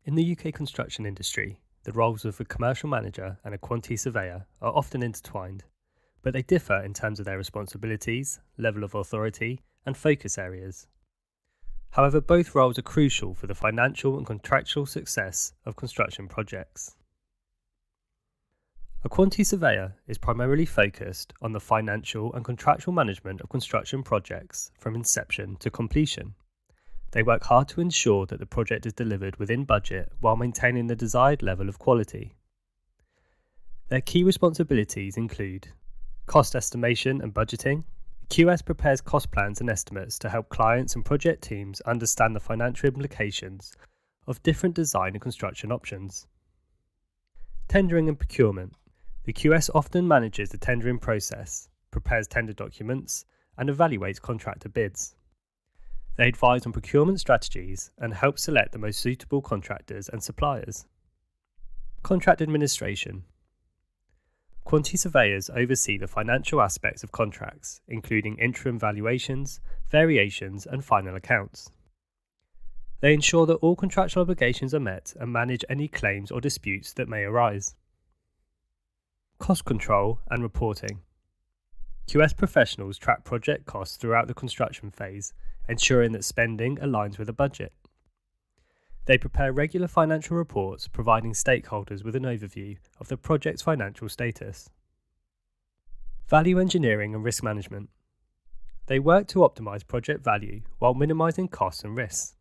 In the UK construction industry, the roles of a commercial manager and a quantity surveyor are often intertwined, but they differ in terms of their responsibilities, level of authority, and focus areas. However, both roles are crucial for the financial and contractual success of construction projects. A quantity surveyor is primarily focused on the financial and contractual management of construction projects from inception to completion. They work hard to ensure that the project is delivered within budget while maintaining the desired level of quality. Their key responsibilities include cost estimation and budgeting. The QS prepares cost plans and estimates to help clients and project teams understand the financial implications of different design and construction options. Tendering and procurement. The QS often manages the tendering process, prepares tender documents, and evaluates contractor bids. They advise on procurement strategies and help select the most suitable contractors and suppliers. Contract administration. Quantity surveyors oversee the financial aspects of contracts, including interim valuations, variations, and final accounts. They ensure that all contractual obligations are met and manage any claims or disputes that may arise. Cost control and reporting. QS professionals track project costs throughout the construction phase, ensuring that spending aligns with the budget. They prepare regular financial reports, providing stakeholders with an overview of the project's financial status. Value engineering and risk management. They work to optimize project value while minimizing costs and risks.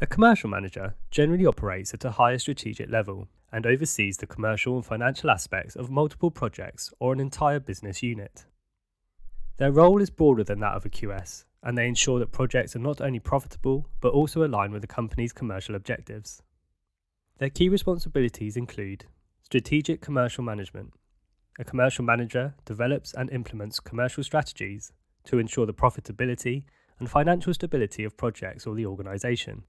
A commercial manager generally operates at a higher strategic level and oversees the commercial and financial aspects of multiple projects or an entire business unit. Their role is broader than that of a QS, and they ensure that projects are not only profitable but also align with the company's commercial objectives. Their key responsibilities include strategic commercial management. A commercial manager develops and implements commercial strategies to ensure the profitability and financial stability of projects or the organisation.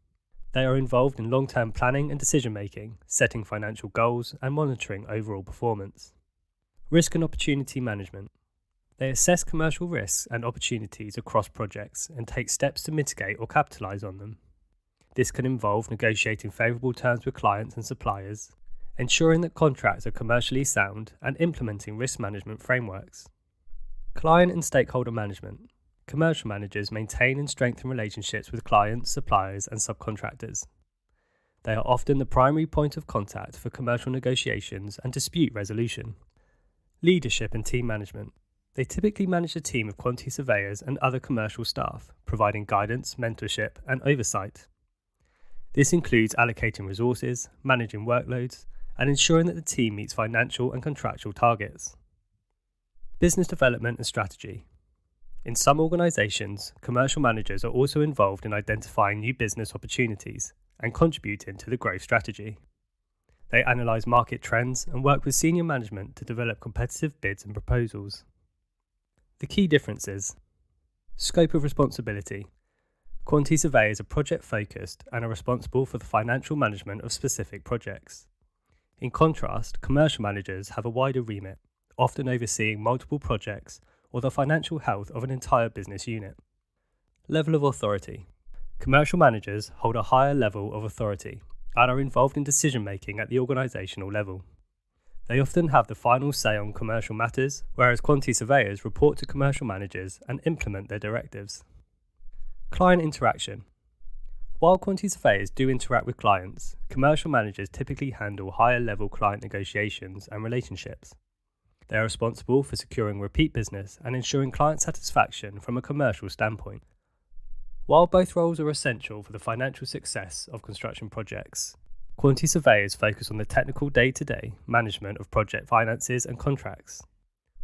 They are involved in long-term planning and decision-making, setting financial goals and monitoring overall performance. Risk and opportunity management. They assess commercial risks and opportunities across projects and take steps to mitigate or capitalise on them. This can involve negotiating favourable terms with clients and suppliers, ensuring that contracts are commercially sound, and implementing risk management frameworks. Client and stakeholder management. Commercial managers maintain and strengthen relationships with clients, suppliers, and subcontractors. They are often the primary point of contact for commercial negotiations and dispute resolution. Leadership and team management. They typically manage a team of quantity surveyors and other commercial staff, providing guidance, mentorship, and oversight. This includes allocating resources, managing workloads, and ensuring that the team meets financial and contractual targets. Business development and strategy. In some organisations, commercial managers are also involved in identifying new business opportunities and contributing to the growth strategy. They analyse market trends and work with senior management to develop competitive bids and proposals. The key differences. Scope of responsibility. Quantity surveyors are project-focused and are responsible for the financial management of specific projects. In contrast, commercial managers have a wider remit, often overseeing multiple projects or the financial health of an entire business unit. Level of authority. Commercial managers hold a higher level of authority and are involved in decision-making at the organisational level. They often have the final say on commercial matters, whereas quantity surveyors report to commercial managers and implement their directives. Client interaction. While quantity surveyors do interact with clients, commercial managers typically handle higher-level client negotiations and relationships. They are responsible for securing repeat business and ensuring client satisfaction from a commercial standpoint. While both roles are essential for the financial success of construction projects, quantity surveyors focus on the technical day-to-day management of project finances and contracts,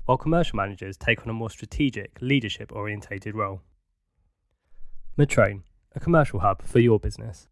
while commercial managers take on a more strategic, leadership-orientated role. Metroun, a commercial hub for your business.